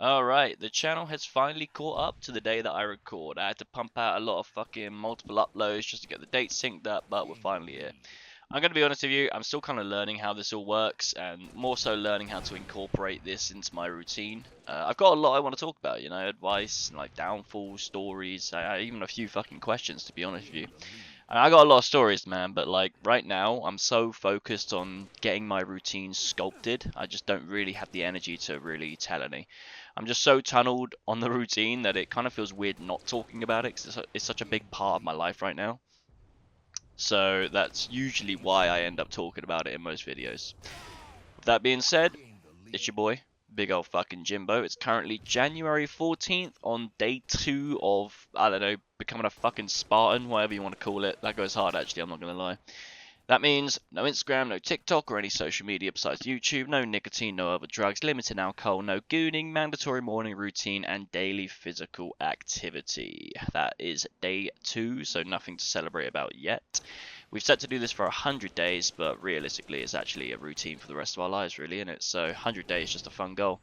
Alright, the channel has finally caught up to the day that I record. I had to pump out a lot of fucking multiple uploads just to get the dates synced up, but we're finally here. I'm going to be honest with you, I'm still kind of learning how this all works, and more so learning how to incorporate this into my routine. I've got a lot I want to talk about, you know, advice, like downfalls, stories, even a few fucking questions, to be honest with you. I got a lot of stories, man, but like right now, I'm so focused on getting my routine sculpted, I just don't really have the energy to really tell any. I'm just so tunneled on the routine that it kind of feels weird not talking about it, because it's such a big part of my life right now. So that's usually why I end up talking about it in most videos. With that being said, it's your boy, big old fucking Jimbo. It's currently January 14th on day 2 of, I don't know, becoming a fucking Spartan, whatever you want to call it. That goes hard, actually, I'm not going to lie. That means no Instagram, no TikTok, or any social media besides YouTube, no nicotine, no other drugs, limited alcohol, no gooning, mandatory morning routine, and daily physical activity. That is day 2, so nothing to celebrate about yet. We've set to do this for 100 days, but realistically it's actually a routine for the rest of our lives, really, isn't it? So 100 days is just a fun goal.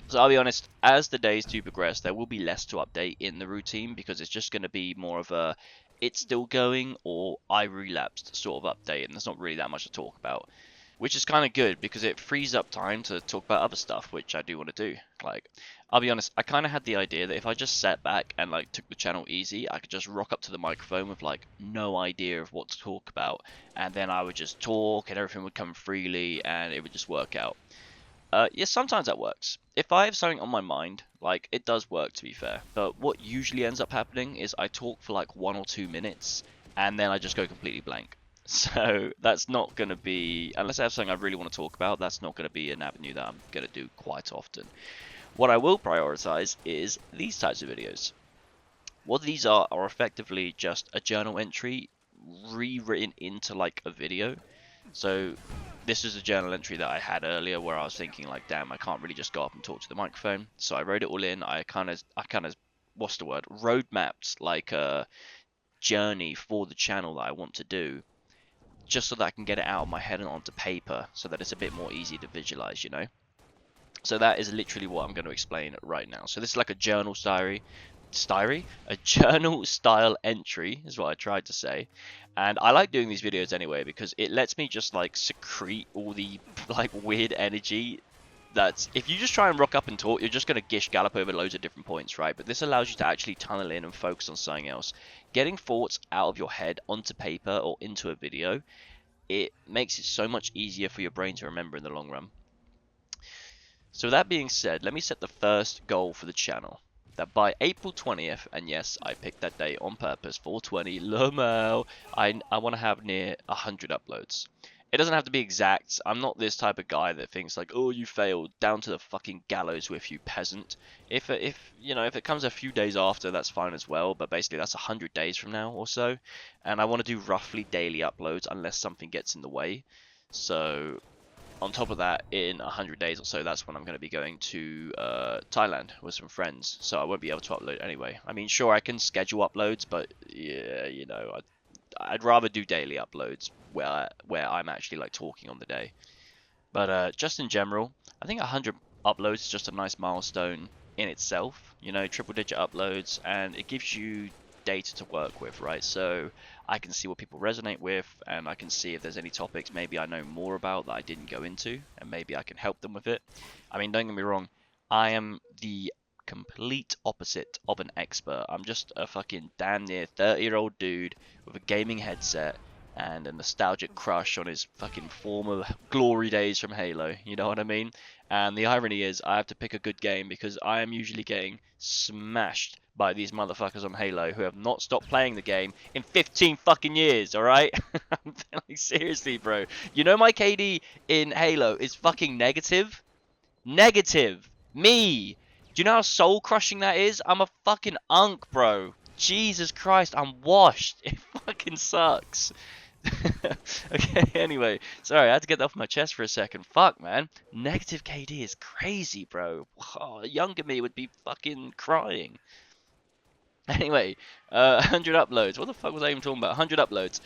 So I'll be honest, as the days do progress, there will be less to update in the routine because it's just going to be more of a it's still going or I relapsed sort of update, and there's not really that much to talk about. Which is kind of good because it frees up time to talk about other stuff, which I do want to do. Like, I'll be honest, I kind of had the idea that if I just sat back and like took the channel easy, I could just rock up to the microphone with like no idea of what to talk about, and then I would just talk and everything would come freely and it would just work out. Yeah, sometimes that works. If I have something on my mind, like, it does work to be fair, but what usually ends up happening is I talk for like 1 or 2 minutes, and then I just go completely blank. So that's not going to be, unless I have something I really want to talk about, that's not going to be an avenue that I'm going to do quite often. What I will prioritize is these types of videos. What these are effectively just a journal entry rewritten into like a video. So this is a journal entry that I had earlier where I was thinking like, damn, I can't really just go up and talk to the microphone. So I wrote it all in. I kind of, what's the word? Road mapped like a journey for the channel that I want to do, just so that I can get it out of my head and onto paper, so that it's a bit more easy to visualize, you know. So that is literally what I'm going to explain right now. So this is like a journal a journal style entry is what I tried to say. And I like doing these videos anyway because it lets me just like secrete all the like weird energy that's, if you just try and rock up and talk, you're just going to gish gallop over loads of different points, right? But this allows you to actually tunnel in and focus on something else. Getting thoughts out of your head onto paper or into a video, it makes it so much easier for your brain to remember in the long run. So that being said, let me set the first goal for the channel. That by April 20th, and yes, I picked that date on purpose, 420, Lamau, I want to have near 100 uploads. It doesn't have to be exact. I'm not this type of guy that thinks like, oh, you failed, down to the fucking gallows with you, peasant. If you know, if it comes a few days after, that's fine as well, but basically that's 100 days from now or so, and I want to do roughly daily uploads unless something gets in the way. So on top of that, in 100 days or so, that's when I'm going to be going to Thailand with some friends, so I won't be able to upload anyway. I mean, sure, I can schedule uploads, but yeah, you know, I'd rather do daily uploads where I'm actually like talking on the day. But just in general, I think 100 uploads is just a nice milestone in itself. You know, triple digit uploads, and it gives you data to work with, right? So I can see what people resonate with, and I can see if there's any topics maybe I know more about that I didn't go into, and maybe I can help them with it. I mean, don't get me wrong, I am the complete opposite of an expert. I'm just a fucking damn near 30-year-old dude with a gaming headset and a nostalgic crush on his fucking former glory days from Halo, you know what I mean? And the irony is, I have to pick a good game because I am usually getting smashed by these motherfuckers on Halo who have not stopped playing the game in 15 fucking years, alright? Like, seriously, bro. You know my KD in Halo is fucking negative? Negative! Me! Do you know how soul crushing that is? I'm a fucking unk, bro. Jesus Christ, I'm washed. It fucking sucks. Okay, anyway, sorry, I had to get that off my chest for a second. Fuck, man. Negative KD is crazy, bro. Oh, younger me would be fucking crying. Anyway, 100 uploads. What the fuck was I even talking about? 100 uploads.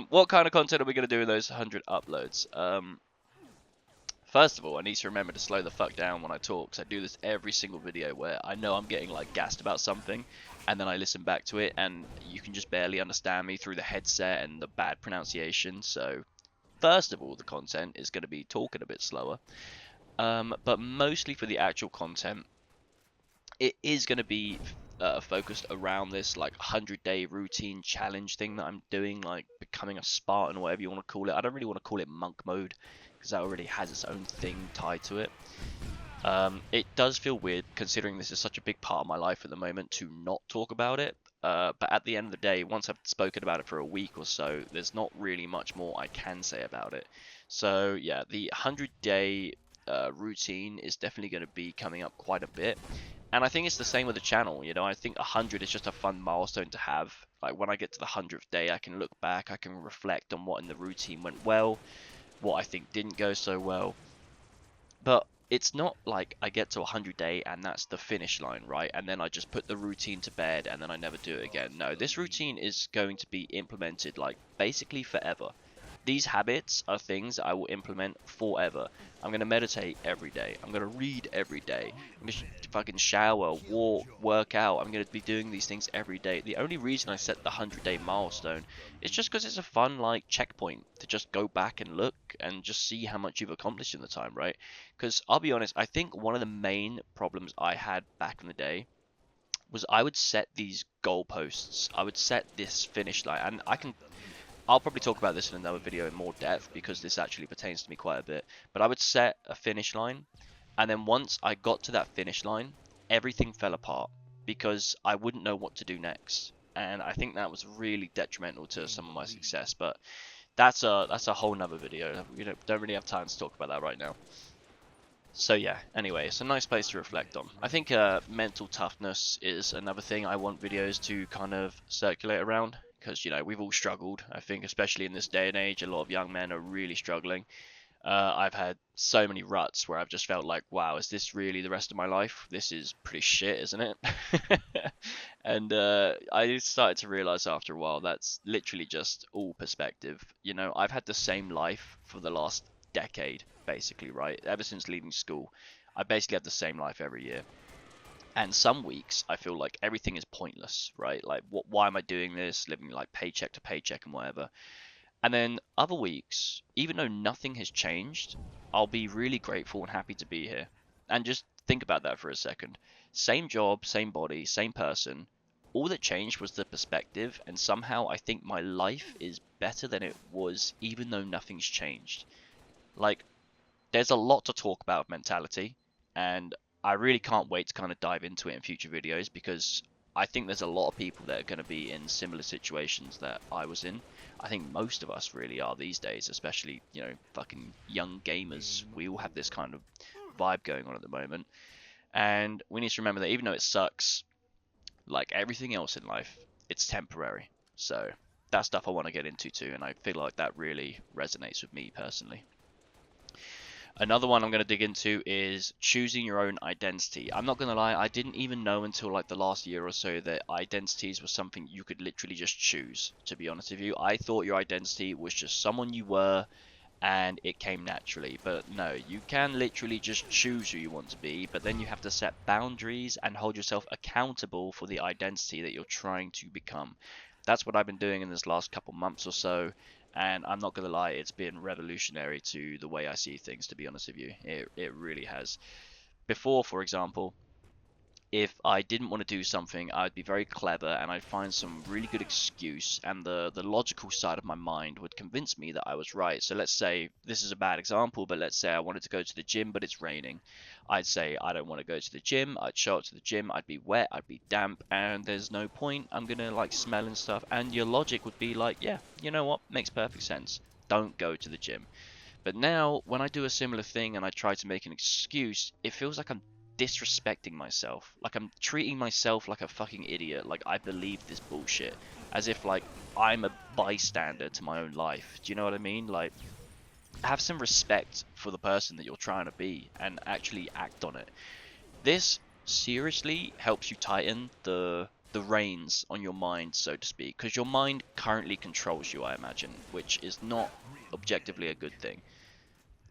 What kind of content are we going to do with those 100 uploads? first of all, I need to remember to slow the fuck down when I talk, because I do this every single video where I know I'm getting like gassed about something, and then I listen back to it, and you can just barely understand me through the headset and the bad pronunciation. So first of all, the content is going to be talking a bit slower, but mostly for the actual content, it is going to be focused around this like 100-day routine challenge thing that I'm doing, like becoming a Spartan or whatever you want to call it. I don't really want to call it monk mode because that already has its own thing tied to it. It does feel weird considering this is such a big part of my life at the moment to not talk about it. But at the end of the day, once I've spoken about it for a week or so, there's not really much more I can say about it. So yeah, the 100-day routine is definitely going to be coming up quite a bit. And I think it's the same with the channel, you know, I think 100 is just a fun milestone to have. Like when I get to the 100th day, I can look back, I can reflect on what in the routine went well, what I think didn't go so well. But it's not like I get to 100-day and that's the finish line, right? And then I just put the routine to bed and then I never do it again. No, this routine is going to be implemented like basically forever. These habits are things that I will implement forever. I'm going to meditate every day. I'm going to read every day. I'm going to fucking shower, walk, work out. I'm going to be doing these things every day. The only reason I set the 100-day milestone is just because it's a fun, like, checkpoint to just go back and look and just see how much you've accomplished in the time, right? Because I'll be honest, I think one of the main problems I had back in the day was I would set these goalposts. I would set this finish line, and I'll probably talk about this in another video in more depth because this actually pertains to me quite a bit. But I would set a finish line, and then once I got to that finish line, everything fell apart because I wouldn't know what to do next. And I think that was really detrimental to some of my success. But that's a whole nother video. We don't really have time to talk about that right now. So yeah, anyway, it's a nice place to reflect on. I think mental toughness is another thing I want videos to kind of circulate around because, you know, we've all struggled. I think especially in this day and age, a lot of young men are really struggling. I've had so many ruts where I've just felt like, wow, is this really the rest of my life? This is pretty shit, isn't it? And I started to realize after a while that's literally just all perspective. You know, I've had the same life for the last decade, basically, right? Ever since leaving school, I basically had the same life every year. And some weeks I feel like everything is pointless, right? Like, why am I doing this? Living like paycheck to paycheck and whatever. And then other weeks, even though nothing has changed, I'll be really grateful and happy to be here. And just think about that for a second. Same job, same body, same person. All that changed was the perspective, and somehow I think my life is better than it was, even though nothing's changed. Like, there's a lot to talk about mentality, and I really can't wait to kind of dive into it in future videos because I think there's a lot of people that are going to be in similar situations that I was in. I think most of us really are these days, especially, you know, fucking young gamers. We all have this kind of vibe going on at the moment. And we need to remember that even though it sucks, like everything else in life, it's temporary. So that's stuff I want to get into too, and I feel like that really resonates with me personally. Another one I'm going to dig into is choosing your own identity. I'm not going to lie, I didn't even know until like the last year or so that identities was something you could literally just choose, to be honest with you. I thought your identity was just someone you were and it came naturally. But no, you can literally just choose who you want to be, but then you have to set boundaries and hold yourself accountable for the identity that you're trying to become. That's what I've been doing in this last couple months or so, and I'm not gonna lie, it's been revolutionary to the way I see things, to be honest with you. It really has. Before, for example, if I didn't want to do something, I'd be very clever and I'd find some really good excuse, and the logical side of my mind would convince me that I was right. So let's say, this is a bad example, but let's say I wanted to go to the gym, but it's raining. I'd say I don't want to go to the gym. I'd show up to the gym, I'd be wet, I'd be damp, and there's no point. I'm gonna like smell and stuff, and your logic would be like, yeah, you know what, makes perfect sense. Don't go to the gym. But now, when I do a similar thing and I try to make an excuse, it feels like I'm disrespecting myself. Like I'm treating myself like a fucking idiot. Like I believe this bullshit. As if like I'm a bystander to my own life. Do you know what I mean? Like, have some respect for the person that you're trying to be and actually act on it. This seriously helps you tighten the reins on your mind, so to speak, because your mind currently controls you, I imagine, which is not objectively a good thing.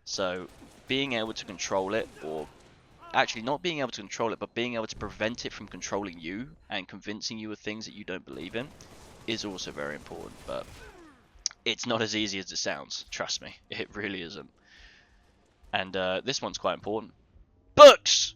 So being able to control it, or actually not being able to control it, but being able to prevent it from controlling you and convincing you of things that you don't believe in, is also very important. But it's not as easy as it sounds. Trust me, it really isn't. And this one's quite important. Books!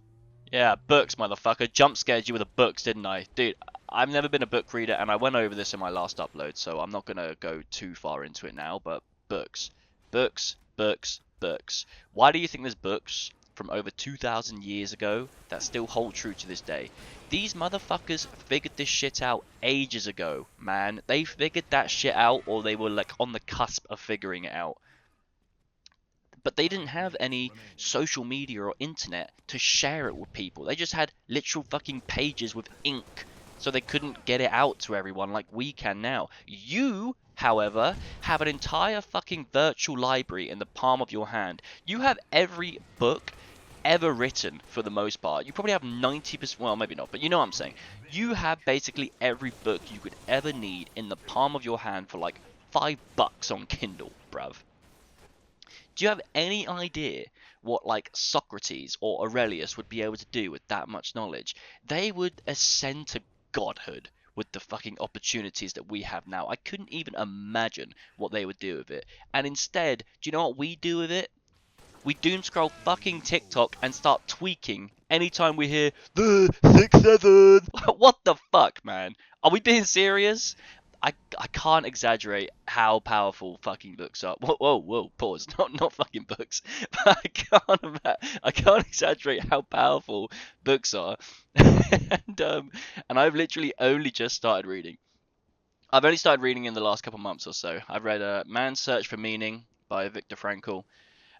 Yeah, books, motherfucker. Jump scared you with the books, didn't I? Dude, I've never been a book reader, and I went over this in my last upload, so I'm not going to go too far into it now, but books. Books, books, books. Why do you think there's books from over 2,000 years ago that still hold true to this day? These motherfuckers figured this shit out ages ago, man. They figured that shit out, or they were like on the cusp of figuring it out. But they didn't have any social media or internet to share it with people. They just had literal fucking pages with ink, so they couldn't get it out to everyone like we can now. You, however, have an entire fucking virtual library in the palm of your hand. You have every book ever written for the most part. You probably have 90%, well, maybe not, but you know what I'm saying. You have basically every book you could ever need in the palm of your hand for like $5 on Kindle, bruv. Do you have any idea what like Socrates or Aurelius would be able to do with that much knowledge? They would ascend to godhood with the fucking opportunities that we have now. I couldn't even imagine what they would do with it. And instead, do you know what we do with it? We doom scroll fucking TikTok and start tweaking anytime we hear the 6-7. What the fuck, man? Are we being serious? I can't exaggerate how powerful fucking books are. Whoa, pause. Not fucking books. But I can't exaggerate how powerful books are. And I've literally only just started reading. I've only started reading in the last couple months or so. I've read Man's Search for Meaning by Viktor Frankl,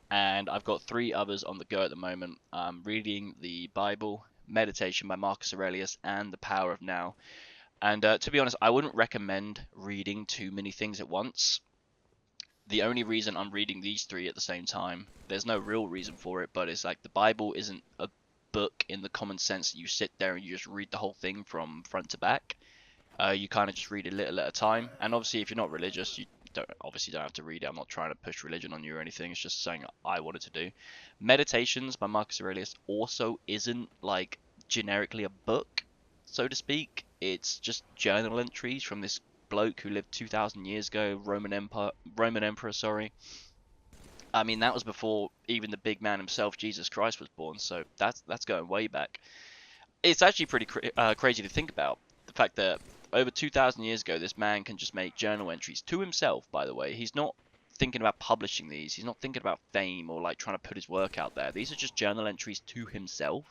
and I've got 3 others on the go at the moment. I'm reading the Bible, Meditation by Marcus Aurelius, and The Power of Now. And to be honest, I wouldn't recommend reading too many things at once. The only reason I'm reading these 3 at the same time, there's no real reason for it, but it's like the Bible isn't a book in the common sense that you sit there and you just read the whole thing from front to back. You kind of just read a little at a time. And obviously, if you're not religious, you don't have to read it. I'm not trying to push religion on you or anything. It's just something I wanted to do. Meditations by Marcus Aurelius also isn't like generically a book, so to speak. It's just journal entries from this bloke who lived 2,000 years ago, Roman Emperor, sorry. I mean, that was before even the big man himself, Jesus Christ, was born. So that's going way back. It's actually pretty crazy to think about the fact that over 2,000 years ago, this man can just make journal entries to himself. By the way, he's not thinking about publishing these. He's not thinking about fame or like trying to put his work out there. These are just journal entries to himself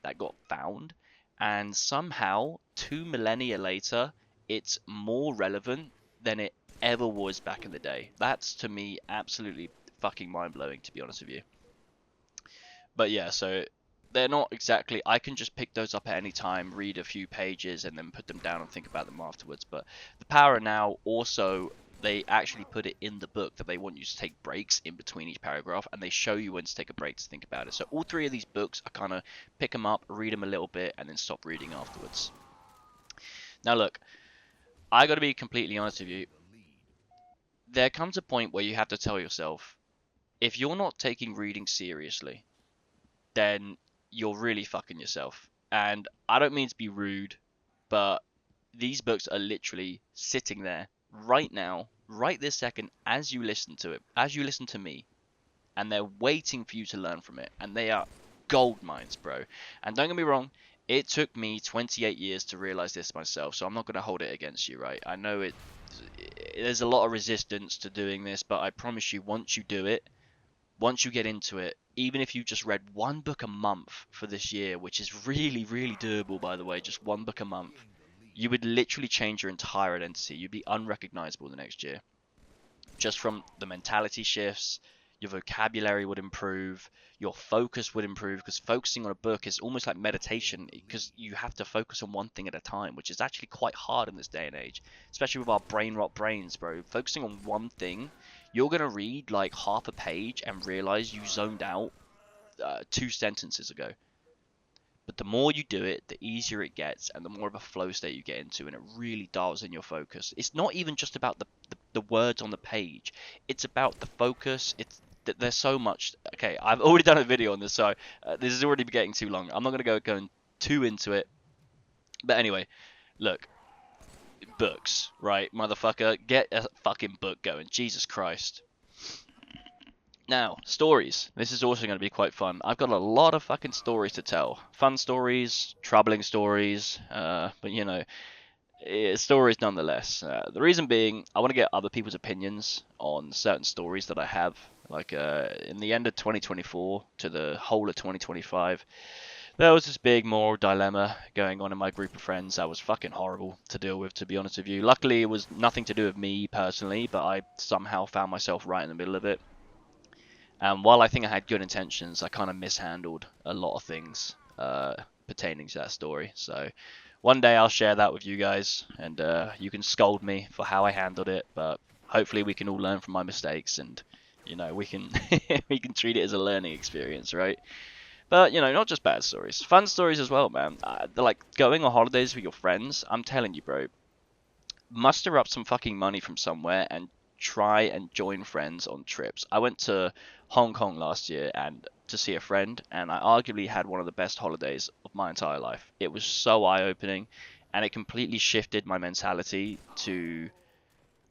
that got found, and somehow 2 millennia later, it's more relevant than it ever was back in the day. That's to me absolutely fucking mind-blowing, to be honest with you. But yeah, so they're not exactly, I can just pick those up at any time, read a few pages, and then put them down and think about them afterwards. But the Power Now also, they actually put it in the book that they want you to take breaks in between each paragraph, and they show you when to take a break to think about it. So all 3 of these books, I kind of pick them up, read them a little bit, and then stop reading afterwards. Now look, I got to be completely honest with you. There comes a point where you have to tell yourself, if you're not taking reading seriously, then you're really fucking yourself. And I don't mean to be rude, but these books are literally sitting there right now, right this second, as you listen to it, as you listen to me, and they're waiting for you to learn from it. And they are gold mines, bro. And don't get me wrong, it took me 28 years to realize this myself, so I'm not going to hold it against you, right? I know there's a lot of resistance to doing this, but I promise you, once you do it, once you get into it, even if you just read 1 book a month for this year, which is really, really doable, by the way, just 1 book a month, you would literally change your entire identity. You'd be unrecognizable the next year. Just from the mentality shifts, your vocabulary would improve, your focus would improve, because focusing on a book is almost like meditation, because you have to focus on one thing at a time, which is actually quite hard in this day and age, especially with our brain rot brains, bro. Focusing on one thing, you're going to read like half a page and realize you zoned out 2 sentences ago. But the more you do it, the easier it gets, and the more of a flow state you get into, and it really dials in your focus. It's not even just about the words on the page. It's about the focus. It's there's so much. Okay, I've already done a video on this, so this is already getting too long. I'm not gonna go going too into it. But anyway, look, books, right, motherfucker, get a fucking book going. Jesus Christ. Now, stories. This is also going to be quite fun. I've got a lot of fucking stories to tell. Fun stories, troubling stories, but you know, stories nonetheless. The reason being, I want to get other people's opinions on certain stories that I have. Like in the end of 2024 to the whole of 2025, there was this big moral dilemma going on in my group of friends that was fucking horrible to deal with, to be honest with you. Luckily, it was nothing to do with me personally, but I somehow found myself right in the middle of it. And while I think I had good intentions, I kind of mishandled a lot of things pertaining to that story. So one day I'll share that with you guys, and you can scold me for how I handled it. But hopefully we can all learn from my mistakes, and you know we can we can treat it as a learning experience, right? But you know, not just bad stories, fun stories as well, man. Like going on holidays with your friends. I'm telling you, bro, muster up some fucking money from somewhere and try and join friends on trips. I went to Hong Kong last year and to see a friend, and I arguably had one of the best holidays of my entire life. It was so eye-opening, and it completely shifted my mentality to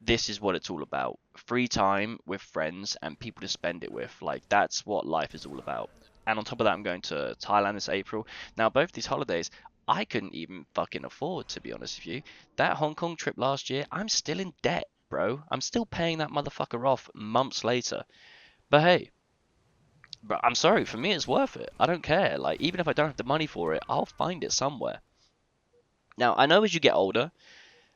this is what it's all about. Free time with friends and people to spend it with. Like, that's what life is all about. And on top of that, I'm going to Thailand this April. Now, both these holidays, I couldn't even fucking afford, to be honest with you. That Hong Kong trip last year, I'm still in debt, bro. I'm still paying that motherfucker off months later. But hey, bro, I'm sorry, for me it's worth it. I don't care. Like, even if I don't have the money for it, I'll find it somewhere. Now, I know as you get older,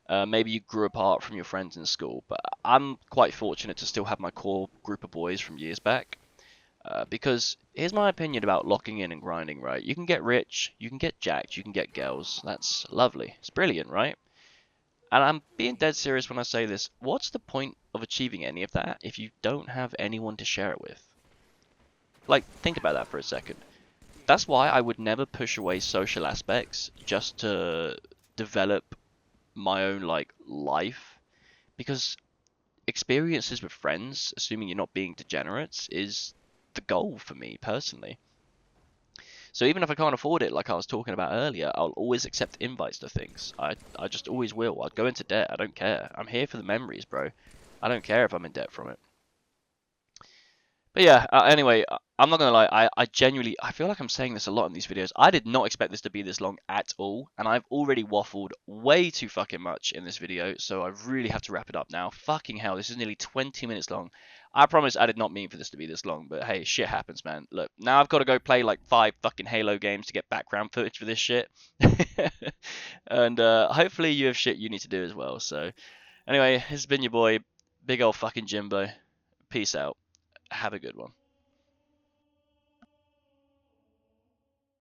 maybe you grew apart from your friends in school, but I'm quite fortunate to still have my core group of boys from years back. Because here's my opinion about locking in and grinding, right? You can get rich, you can get jacked, you can get girls. That's lovely. It's brilliant, right? And I'm being dead serious when I say this. What's the point of achieving any of that if you don't have anyone to share it with? Like, think about that for a second. That's why I would never push away social aspects just to develop my own, like, life. Because experiences with friends, assuming you're not being degenerates, is the goal for me personally. So even if I can't afford it, like I was talking about earlier, I'll always accept invites to things. I just always will. I'd go into debt. I don't care. I'm here for the memories, bro. I don't care if I'm in debt from it. But yeah, anyway, I'm not gonna lie, I genuinely, I feel like I'm saying this a lot in these videos. I did not expect this to be this long at all, and I've already waffled way too fucking much in this video, so I really have to wrap it up now. Fucking hell, this is nearly 20 minutes long. I promise I did not mean for this to be this long, but hey, shit happens, man. Look, now I've got to go play like 5 fucking Halo games to get background footage for this shit. And hopefully you have shit you need to do as well, so. Anyway, this has been your boy, big old fucking Jimbo. Peace out. Have a good one.